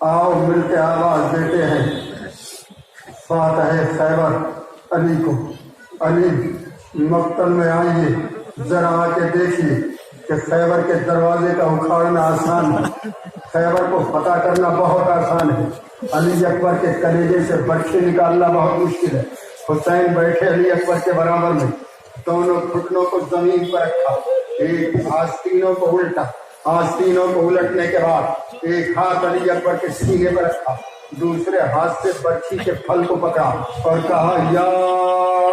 آؤ مل کے آواز دیتے ہیں فاتح خیبر علی کو۔ علی مقتل میں آئیے، ذرا آ کے دیکھیے کہ خیبر کے دروازے کا اکھاڑنا آسان ہے، خیبر کو فتح کرنا بہت آسان ہے، علی اکبر کے کلیجے سے برچے نکالنا بہت مشکل ہے۔ حسین بیٹھے علی اکبر کے برابر میں، دونوں گھٹنوں کو زمین پر رکھا، ایک آستینوں کو الٹا، آستینوں کو الٹنے کے بعد ایک ہاتھ علی اکبر کے سینے پر رکھا، دوسرے ہاتھ سے برچھی کے پھل کو پکڑا اور کہا یا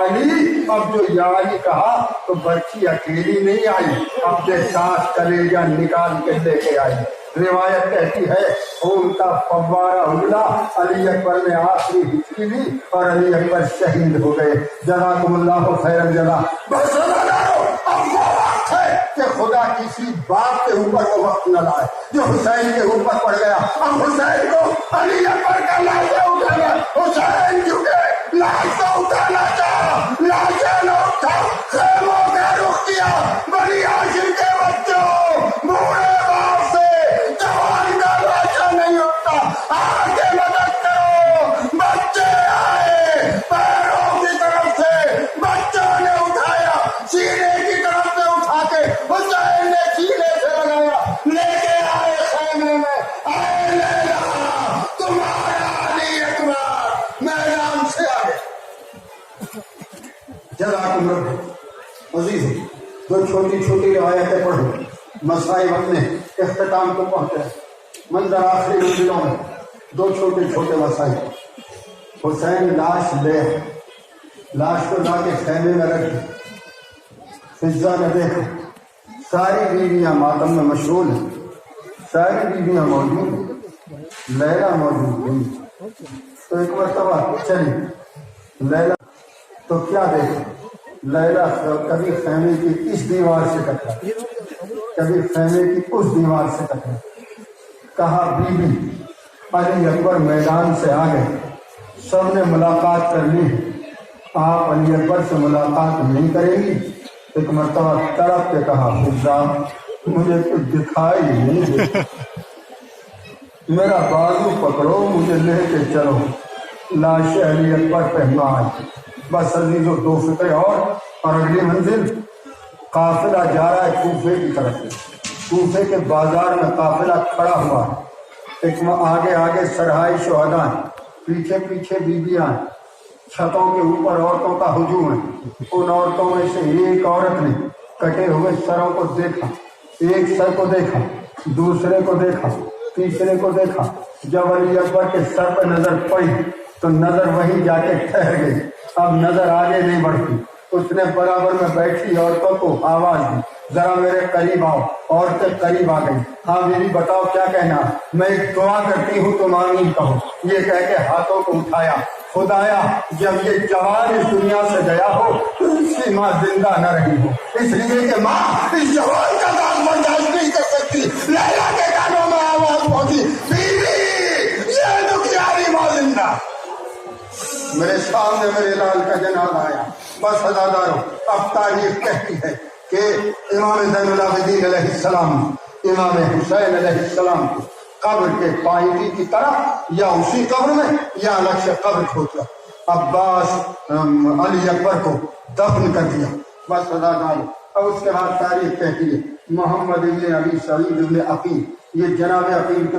علی۔ اب جو یا علی کہا تو برچھی اکیلی نہیں آئی، اپنے ساتھ کلیجہ نکال کے لے کے آئی۔ روایت کہتی ہے خون کا فوارہ اگلا، علی اکبر نے آخری ہچکی لی اور علی اکبر شہید ہو گئے۔ جزاکم اللہ خیر الجزا۔ بس اب وہ وقت ہے کہ خدا کسی باپ کے اوپر وہ وقت نہ لائے جو حسین کے اوپر پڑ گیا۔ اب حسین کو علی اکبر کا لاشیں اٹھانا، حسین جھکے لاشیں اٹھانا چاہا، لاشیں نہ اٹھا، خیموں کا رخ کیا۔ بنی ہاشم کے بچوں، بوڑھے باپ سے جوان کا لاشا نہیں اٹھتا، آگے مدد کرو۔ بچے آئے، پیروں کی طرف سے بچوں نے اٹھایا، سینے کی طرف سے اٹھا کے حسین نے سینے سے لگایا، لے کے آئے خیمے میں۔ اے لیلا، تمہارا علی اکبر میدان سے آ گئے۔ جزاکم رب عزیز، دو چھوٹی چھوٹی روایتیں پڑھو، مسائل اپنے اختتام کو پہنچے۔ منظر آخری منزلوں میں دو چھوٹے چھوٹے مسائل۔ حسین لاش لے، لاش کو لا کے خیمے میں رکھ دی۔ فضا نے دیکھا ساری بیویاں ماتم میں مشغول ہیں، ساری بیویاں موجود ہیں، لیلا موجود نہیں۔ تو ایک مرتبہ چلی لیلا تو کیا دیکھا، لیلا کبھی خیمے کی اس دیوار سے ٹکرا، کبھی خیمے کی اس دیوار سے ٹکرا۔ کہا بی بی علی اکبر میدان سے آ گئے، سب نے ملاقات کر لی، آپ علی اکبر سے ملاقات نہیں کریں گی؟ ایک مرتبہ تڑپ کے کہا فضا مجھے کچھ دکھائی نہیں دیتا، میرا بازو پکڑو، مجھے لے کے چلو۔ لاش علی اکبر پہنا آئی۔ بس عزیزو دو فکرے اور اگلی منزل قافلہ جا رہا ہے کوفے کی طرف سے۔ کوفے کے بازار میں قافلہ کھڑا ہوا ہے، ایک آگے آگے سرہائی شہداء ہیں، پیچھے پیچھے بیویاں ہیں، چھتوں کے اوپر عورتوں کا ہجوم ہے۔ ان عورتوں میں سے ایک عورت نے کٹے ہوئے سروں کو دیکھا، ایک سر کو دیکھا، دوسرے کو دیکھا، تیسرے کو دیکھا۔ جب علی اکبر کے سر پہ نظر پڑی تو نظر وہیں جا کے ٹھہر گئی، اب نظر آگے نہیں بڑھتی۔ اس نے برابر میں بیٹھی عورتوں کو آواز دی ذرا میرے قریب آؤ۔ عورتیں قریب آ گئی۔ ہاں بیوی بتاؤ کیا کہنا؟ میں ایک دعا کرتی ہوں تم آمین کہو، یہ کہہ کے ہاتھوں کو اٹھایا۔ خدایا جب یہ جوان اس دنیا سے گیا ہو تو اس کی ماں زندہ نہ رہی ہو، اس لیے کہ ماں اس جوان کا داغ برداشت نہیں کر سکتی۔ لیلا کے کانوں میں آواز پہنچی بیوی یہ دکھیاری ماں زندہ۔ میرے سامنے میرے لال کا جنازہ آیا۔ بس عزادارو اب تاریخ کہتی ہے کہ امام زین العابدین علیہ السلام امام حسین علیہ السلام کو قبر کے پائیدی کی طرح یا اسی قبر میں یا الگ سے قبر کھودا، عباس علی اکبر کو دفن کر دیا۔ بس عزادارو اب اس کے بعد تاریخ کہتی ہے محمد ابن ابی سعید ابن عقیل، یہ جناب عقیل کے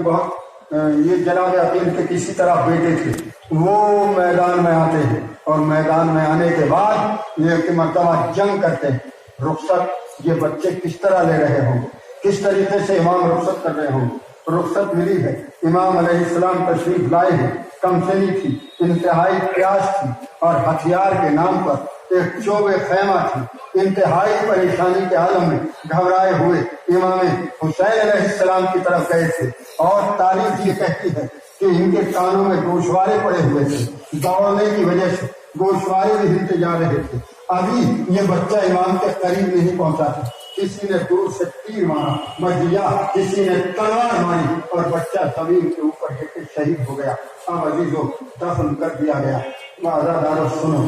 جناب عقیل کے کسی طرح بیٹے تھے، وہ میدان میں آتے ہیں اور میدان میں آنے کے بعد یہ کہ مرتبہ جنگ کرتے ہیں۔ رخصت یہ بچے کس طرح لے رہے ہوں، کس طریقے سے امام رخصت کر رہے ہوں۔ رخصت ملی ہے، امام علیہ السلام تشریف لائے ہیں، کم سنی تھی، انتہائی پیاس تھی اور ہتھیار کے نام پر ایک چوب خیمہ تھی۔ انتہائی پریشانی کے عالم میں گھبرائے ہوئے امام حسین علیہ السلام کی طرف گئے تھے اور تاریخ یہ کہتی ہے کہ ان کے کانوں میں گوشوارے پڑے ہوئے تھے، دوڑنے کی وجہ سے گوشوارے بھی ہلتے جا رہے تھے۔ ابھی یہ بچہ امام کے قریب نہیں پہنچا تھا، کسی نے دور سے تیر مارا مجیا، کسی نے تلوار ماری اور بچہ زمین کے اوپر گر کے شہید ہو گیا۔ اب عزیزو دفن کر دیا گیا۔ عزادارو سنو،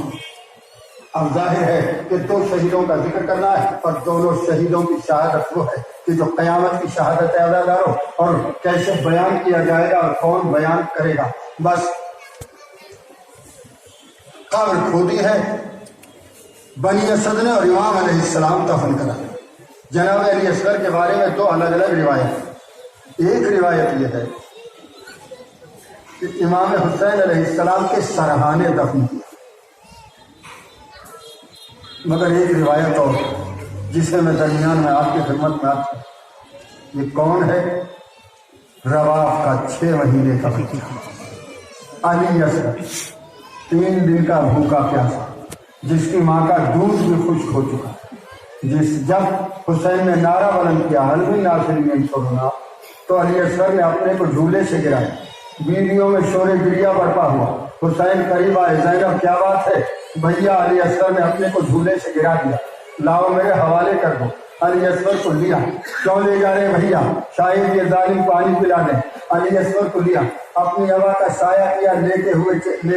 اب ظاہر ہے کہ دو شہیدوں کا ذکر کرنا ہے، اور دونوں شہیدوں کی شہادت وہ ہے کہ جو قیامت کی شہادت ادا کرو، اور کیسے بیان کیا جائے گا اور کون بیان کرے گا۔ بس قبر کھودی ہے، بنی اسد نے اور امام علیہ السلام دفن کرا۔ جناب علی اصغر کے بارے میں دو الگ الگ روایت، ایک روایت یہ ہے کہ امام حسین علیہ السلام کے سرحانے دفن کیا، مگر ایک روایت اور جسے میں درمیان میں آپ کی خدمت میں آتا ہوں، یہ کون ہے؟ رواف کا 6 مہینے کا بچہ علی اصغر، 3 دن کا بھوکا پیاسا، جس کی ماں کا دودھ بھی خشک ہو چکا، جب حسین نے نعرہ بلند کیا حل بھی ناصر میں چھوڑنا، تو علی اصغر نے اپنے کو جھولے سے گرایا، بیویوں میں شور گریا برپا ہوا۔ حسین قریب آئے، زینب کیا بات ہے؟ بھیا علی اصغر نے اپنے کو جھولے سے گرا دیا، لاؤ میرے حوالے کر دو۔ علی اصغر کو لیا، کیوں لے جا رہے بھیا؟ شاید یہ ظالم پانی پلا دیں۔ علی اصغر کو لیا، اپنی ہوا کا سایہ کیا، لے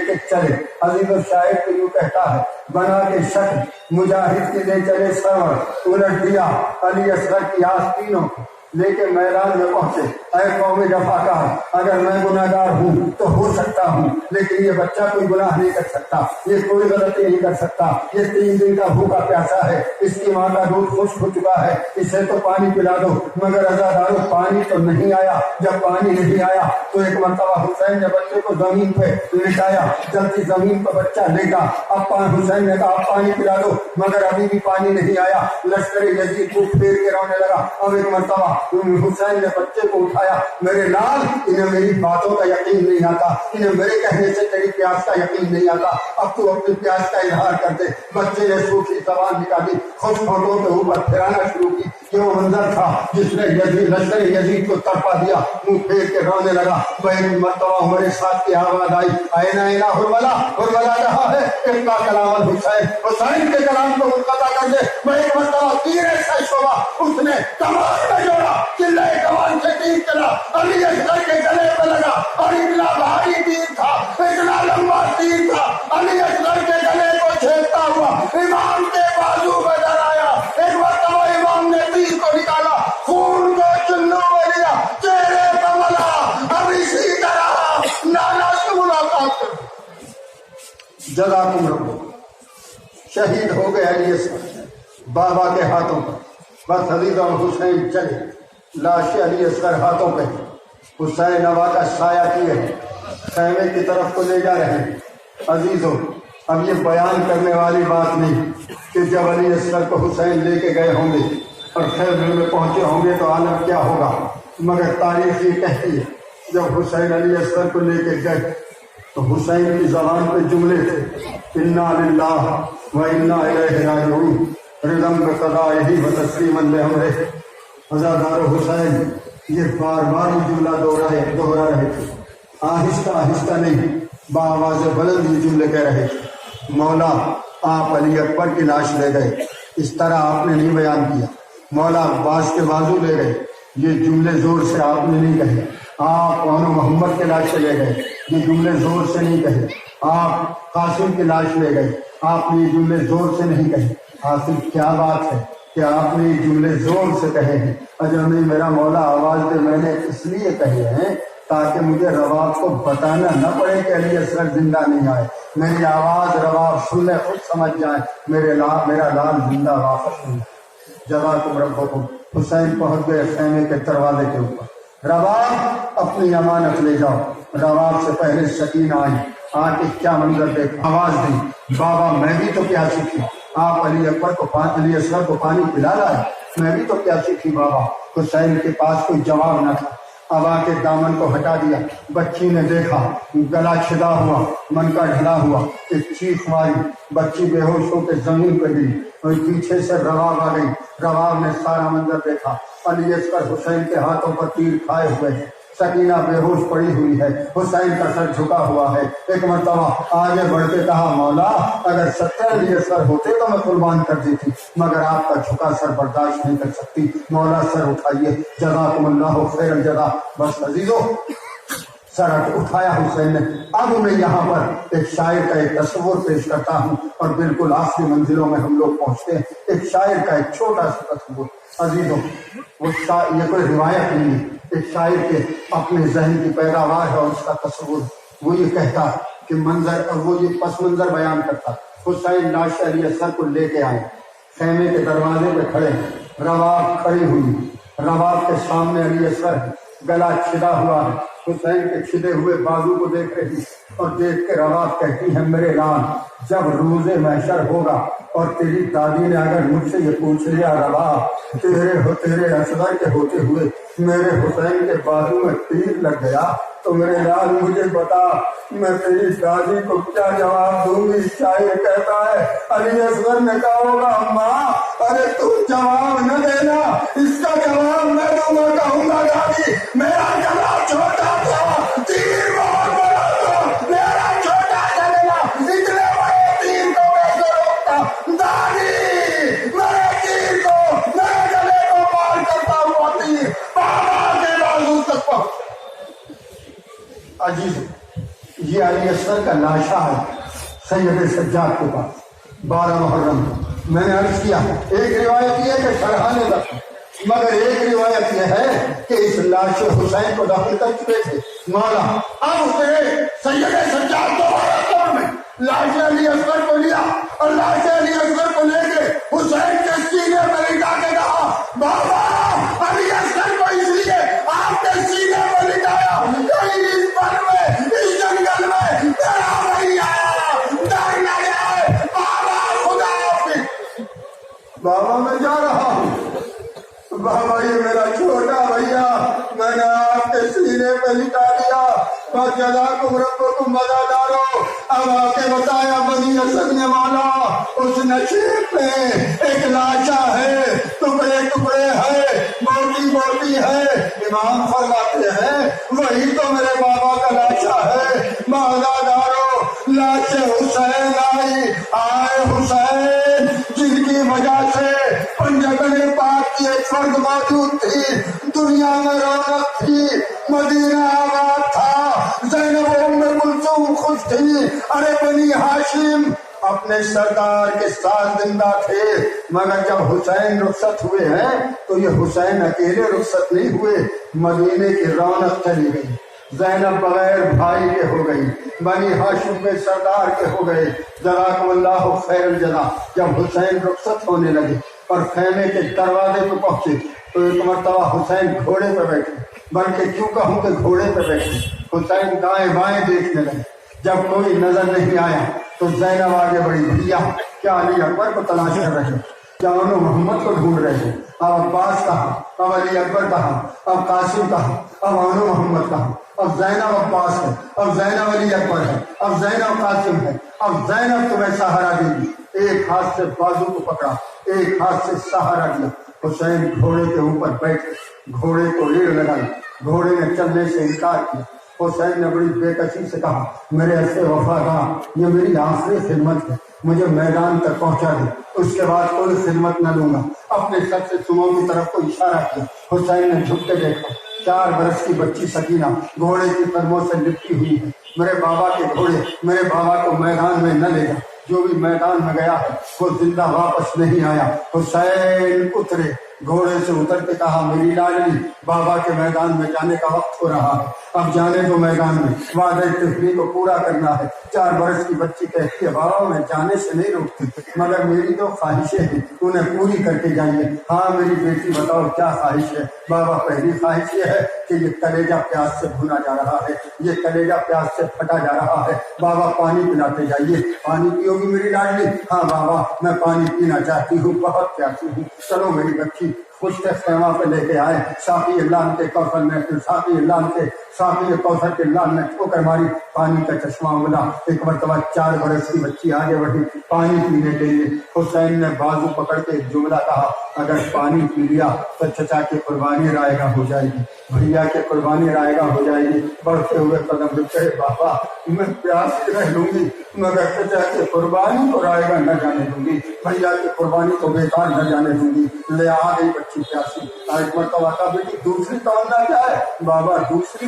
کے چلے۔ عزیز و شاعر کو یوں کہتا ہے، بنا کے شکل مجاہد کی لے چلے سرور، الٹ دیا علی اصغر کی آستینوں کو، لے کے میدان میں پہنچے۔ اے قوم رفاقار، اگر میں گناہگار ہوں تو ہو سکتا ہوں، لیکن یہ بچہ کوئی گناہ نہیں کر سکتا، یہ کوئی غلطی نہیں کر سکتا، یہ 3 دن کا بھوکا پیاسا ہے، اس کی ماں کا دودھ خشک ہو چکا ہے، اسے تو پانی پلا دو۔ مگر عزادارو پانی تو نہیں آیا۔ جب پانی نہیں آیا تو ایک مرتبہ حسین نے بچے کو زمین پہ لٹایا، جلدی زمین پہ بچہ لیٹا۔ اب حسین نے کہا پانی پلا دو، مگر ابھی بھی پانی نہیں آیا۔ لشکر یزید کو پھیر کے رونے لگا۔ اب ایک مرتبہ حسین نے بچے کو اٹھایا، میرے لال انہیں میری باتوں کا یقین نہیں آتا، انہیں میرے کہنے سے تیری پیاس کا یقین نہیں آتا، اب تو اپنی پیاس کا اظہار کر دے۔ بچے نے سوکھی زبان نکالی، خود ہونٹوں کے اوپر پھرانا شروع کی۔ یہ وہ منظر تھا جس نے لشکر یزید کو تڑپا دیا، منہ پھیر کے رونے لگا۔ ایک مرتبہ ہمارے ساتھ کی آواز آئی، اینا اینا حرملا، حرملا کہا ہے اتنا کلام الحسین، حسین کے کلام کو منقطع کر دے۔ میں ایک مرتبہ تیرے سے شعبہ اس نے کمان میں جوڑا، چلے کمان سے تیر چلا، علی اصغر کے گلے پہ لگا، اور اتنا بھاری تیر تھا، اتنا لمبا تیر تھا، علی اصغر کے گلے کو چھیدتا ہوا امام کے بازو میں ڈر آیا۔ ایک مرتبہ امام نے تیر کو نکالا، خون کو چنو میں لیا، چہرے پہ ملا، اب اسی طرح نانا سے ملاقات کر۔ جزاکم رب، شہید ہو گئے علی اصغر بابا کے ہاتھوں پر۔ بس عزیز اور حسین چلے، لاش علی اصغر ہاتھوں پہ، حسین ہوا کا سایہ کیے خیمے کی طرف کو لے جا رہے ہیں۔ عزیزوں، اب یہ بیان کرنے والی بات نہیں کہ جب علی اصغر کو حسین لے کے گئے ہوں گے اور خیمے میں پہنچے ہوں گے تو عالم کیا ہوگا، مگر تاریخ یہ کہتی ہے جب حسین علی اصغر کو لے کے گئے تو حسین کی زبان پہ جملے تھے، انا للہ و انا الیہ راجعون، رضم بقضائہ و تسلیما لامرہ۔ عزادار حسین یہ بار بار یہ جملہ دوہرا رہے تھے، آہستہ آہستہ نہیں، بآواز بلند یہ جملے کہہ رہے تھے۔ مولا آپ علی اکبر کی لاش لے گئے، اس طرح آپ نے نہیں بیان کیا۔ مولا عباس کے بازو لے گئے، یہ جملے زور سے آپ نے نہیں کہے۔ آپ کون محمد کے لاش لے گئے، یہ جملے زور سے نہیں کہے۔ آپ قاسم کی لاش لے گئے، آپ نے یہ جملے زور سے نہیں کہے۔ آخر کیا بات ہے کہ آپ نے یہ جملے زور سے کہے ہیں؟ اجر نہیں میرا مولا آواز دے، میں نے اس لیے کہے ہیں تاکہ مجھے رباب کو بتانا نہ پڑے کہ علی اصغر زندہ نہیں آئے، میری آواز رباب سن لے، خود سمجھ جائیں میرا لال زندہ واپس نہیں۔ جزاکم ربکم۔ حسین پہنچ گئے خیمے کے دروازے کے اوپر۔ رباب اپنی امانت لے جاؤ۔ رباب سے پہلے سکینہ آئی، آ کے کیا منظر دیکھ، آواز دی، بابا میں بھی تو پیاسی تھی، آپ علی اصغر کو پانی پلا لائے، میں بھی تو پیاسی تھی بابا۔ حسین کے پاس کوئی جواب نہ تھا، اب آ کے دامن کو ہٹا دیا۔ بچی نے دیکھا، گلا چھدا ہوا، من کا ڈھلا ہوا، ایک چیخ ماری، بچی بے ہوش ہو کے زمین پہ گری، اور پیچھے سے رباب آ گئی۔ رباب نے سارا منظر دیکھا، علی اصغر حسین کے ہاتھوں پر تیر کھائے ہوئے ہیں، سکینہ بے ہوش پڑی ہوئی ہے، حسین کا سر جھکا ہوا ہے۔ ایک مرتبہ آگے بڑھ کے کہا، مولا اگر 70 علی اصغر ہوتے تو میں قربان کر دیتی، مگر آپ کا جھکا سر برداشت نہیں کر سکتی، مولا سر اٹھائیے، جزاکم اللہ خیر الجزا۔ بس عزیزو، سر اٹھایا حسین نے. اب میں یہاں پر ایک شاعر کا ایک تصور پیش کرتا ہوں اور بالکل آخری منزلوں میں ہم لوگ پہنچتے ہیں. ایک شاعر کا ایک چھوٹا سا تصور عزیزوں، وہ یہ کوئی روایت نہیں ہے، ایک شاعر کے اپنے ذہن کی پیداوار ہے اور اس کا تصور. وہ یہ کہتا کہ منظر، وہ یہ پس منظر بیان کرتا. حسین لاش علی اصغر کو لے کے آئے، خیمے کے دروازے پہ کھڑے، رباب کھڑی ہوئی، رباب کے سامنے علی اصغر گلا چھدا ہوا ہے. حسین کے چھدے ہوئے بازو کو دیکھ رہی اور دیکھ کے رباب کہتی ہے میرے لال، جب روز محشر ہوگا اور تیری دادی نے اگر مجھ سے یہ پوچھ لیا رباب تیرے اصغر کے ہوتے ہوئے میرے حسین کے بازو میں تیر لگ گیا تو میرے لال مجھے بتا میں تیری دادی کو کیا جواب دوں گی. شاعر کہتا ہے علی اصغر نے کہا ہوگا ماں ارے تم جواب نہ دینا، اس کا جواب میں دوں گا. کہوں گا دادی میرا گلا چھوٹا تھا، تیر بہت بڑا تھا، میرا چھوٹا تھا گلا، اتنے بڑے تیر کو کیسے روکتا. دادی میرے تیر کو، میرے گلے کو پار کرتا ہوا تیر بابا کے بازو تک پہنچ. عزیز یہ علی اصغر کا لاشا ہے سید سجاد کے پاس 12 محرم. میں نے عرض کیا ایک روایت یہ ہے کہ شرحانے دفن، مگر ایک روایت یہ ہے کہ اس لاش حسین کو دفن کر چکے تھے مولا. اب اسے سید سجاد دوبارہ قبر میں لاش علی اصغر کو لیا اور لاش علی اصغر کو لے کے حسین کے سینے میں لٹا کے کہا بابا علی اصغر کو اس لیے آپ کے سینے میں لٹایا کہیں اس پر میں اس جنگل میں تیرا بھائی آیا ڈر نہ جائے. بابا خدا حافظ. بابا میں جا رہا ہوں. بابا یہ میرا چھوٹا بھیا میں نے آپ کے سینے پہ لٹا دیا. جزاکم ربکم مزادارو. اب آ کے بتایا بنی اسد نے والا اس نشیب میں ایک لاشا ہے، ٹکڑے ٹکڑے ہے، موٹی موٹی ہے. امام فرماتے ہیں وہی تو میرے بابا کا لاشا ہے. مزادارو لاش حسین آئی، آئے حسین جن کی وجہ سے پنجگن پاک کی ایک فرد موجود تھی، دنیا میں رونق تھی، مدینہ آباد تھا، زینب ام کلثوم خوش تھی. ارے بنی ہاشم اپنے سردار کے ساتھ زندہ تھے، مگر جب حسین رخصت ہوئے ہیں تو یہ حسین اکیلے رخصت نہیں ہوئے، مدینے کی رونق چلی گئی. زینب بغیر بھائی کے ہو گئی، بنی ہاشم کے سردار کے ہو گئے. جزاکم اللہ خیر الجزا. جب حسین رخصت ہونے لگے اور خیمے کے دروازے پہ پہنچے تو ایک مرتبہ حسین گھوڑے پہ بیٹھے، بلکہ کیوں کہوں کہ گھوڑے پہ بیٹھے. حسین دائیں بائیں دیکھنے لگے، جب کوئی نظر نہیں آیا تو زینب آگے بڑھی، بھیا کیا علی اکبر کو تلاش کر رہے، کیا انہوں محمد کو ڈھونڈ رہے ہیں؟ اب عباس کہاں، اب علی اکبر کہاں، اب قاسم کہاں، اب انو محمد کہاں؟ اب زینب عباس ہے، اب زینب علی اکبر ہے، اب زینب قاسم ہے، اب زینب تمہیں سہارا دے گی. ایک ہاتھ سے بازو کو پکڑا، ایک ہاتھ سے سہارا دیا. حسین گھوڑے کے اوپر بیٹھے، گھوڑے کو ریڑھ لگائی، گھوڑے نے چلنے سے انکار کیا. حسین نے بڑی بے کسی سے کہا میرے ایسے وفادار، یہ میری آخری خدمت ہے، مجھے میدان تک پہنچا دے، اس کے بعد کوئی خدمت نہ لوں گا. اپنے سر سے سموں کی طرف کو اشارہ کیا. حسین نے جھک کے دیکھا، 4 برس کی بچی سکینہ گھوڑے کی قدموں سے لپٹی ہوئی ہے. میرے بابا کے گھوڑے میرے بابا کو میدان میں نہ لے جا، جو بھی میدان میں گیا ہے وہ زندہ واپس نہیں آیا. حسین اترے، گھوڑے سے اتر کے کہا میری لاڈلی بابا کے میدان میں جانے کا وقت ہو رہا ہے، اب جانے کو میدان میں، وعدہ طفلی کو پورا کرنا ہے. 4 برس کی بچی کہتی ہے بابا میں جانے سے نہیں روکتی، مگر میری جو خواہشیں ہیں انہیں پوری کر کے جائیے. ہاں میری بیٹی بتاؤ کیا خواہش ہے؟ بابا پہلی خواہش یہ ہے کہ یہ کلیجہ پیاس سے بھونا جا رہا ہے، یہ کلیجہ پیاس سے پھٹا جا رہا ہے، بابا پانی پلاتے جائیے. پانی پیو گی میری لاڈلی؟ ہاں بابا میں پانی پینا چاہتی ہوں، بہت پیاسی ہوں. چلو میری بچی. خشک خیمہ پہ لے کے آئے، ساقی اللہ کے کوثر نے، ساقی اللہ کے ساقی کوثر کے لال نے ٹھوکر ماری، پانی کا چشمہ اگلا. ایک مرتبہ 4 برس کی بچی آگے بڑھی پانی پینے کے لیے. حسین نے بازو پکڑ کے ایک جملہ کہا اگر پانی پی لیا تو چچا کی قربانی رائے گاہ ہو جائے گی، بھیا کی قربانی رائے گاہ ہو جائے گی. بڑھتے ہوئے قدم رکھے بابا میں پیاس رہ لوں گی مگر چچا کی قربانی کو رائے گاہ نہ جانے دوں گی، بھیا کی قربانی کو بیکار نہ جانے دوں گی. لے آ گئی بچی پیاسی. ایک مرتبہ کا بیٹی دوسری تمنا کیا ہے؟ بابا دوسری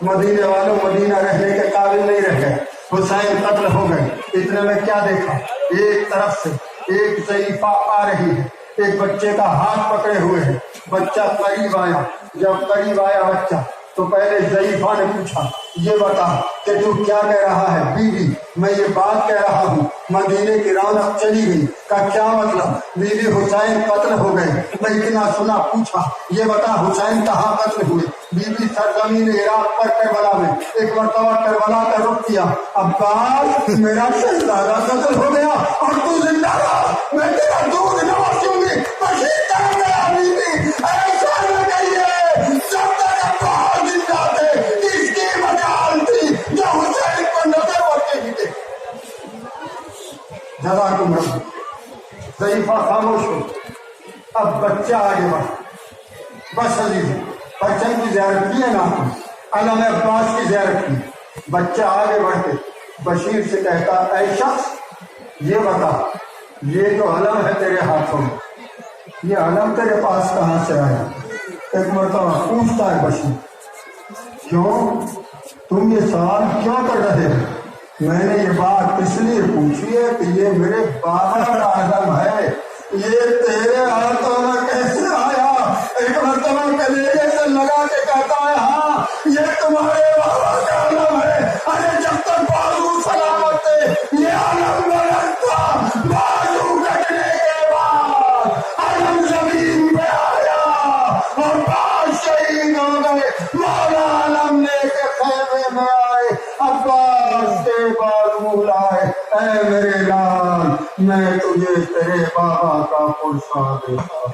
مدینے والوں مدینہ رہنے کے قابل نہیں رہ گئے، حسین قتل ہو گئے۔ اتنے میں کیا دیکھا، ایک طرف سے ایک ضعیفہ آ رہی ہے، ایک بچے کا ہاتھ پکڑے ہوئے ہے، بچہ قریب آیا۔ جب قریب آیا بچہ تو پہلے ضعیفہ نے پوچھا یہ بتا کہ تو کیا کہہ رہا ہے؟ بیوی میں یہ بات کہہ رہا ہوں مدینے کی رونق چلی گئی۔ کا کیا مطلب؟ بیوی حسین قتل ہو گئے۔ میں اتنا سنا، پوچھا یہ بتا حسین کہاں قتل ہوئے؟ بیوی سرزمین عراق پر کربلا میں۔ ایک مرتبہ کربلا کا رخ کیا، عباس میرا شہزادہ قتل ہو گیا اور تو زندہ رہا، میں تیرا دودھ نوازوں گی۔ بشیر کہاں گیا؟ بیوی ایسا نہ کہیے، جب تک عباس زندہ تھے اس کی مجال تھی جو حسین کو نظر ہوتے ہی تھے۔ جزاکم اللہ۔ ضعیفہ خاموش ہو۔ اب بچہ آگے بڑھ۔ بس عزیز بچن کی زیارت کی ہے نا، علم عباس کی زیارت کی۔ بچہ آگے بڑھ کے بشیر سے کہتا اے شخص یہ بتا یہ جو علم ہے تیرے ہاتھوں میں، یہ علم تیرے پاس کہاں سے آیا؟ ایک مرتبہ پوچھتا ہے بشیر کیوں تم یہ سوال کیوں کر رہے ہو؟ میں نے یہ بات اس لیے پوچھی ہے کہ یہ میرے بابا کا علم ہے، یہ تیرے ہاتھوں میں کیسے آیا؟ ایک مرتبہ کلیجے سے لگا کے کہتا ہے ہاں یہ تمہارے بابا کا علم ہے۔ ارے جب تک بازو سلامت تھے یہ علم بلند تھا، بازو کٹنے کے بعد علم زمین پہ آیا اور بعد شہید ہو گئے۔ مولا علم لے کے خیمے میں آئے، عباس کے بازو لائے۔ اے میرے لال میں تجھے تیرے بابا کا پرسہ دیتا ہوں۔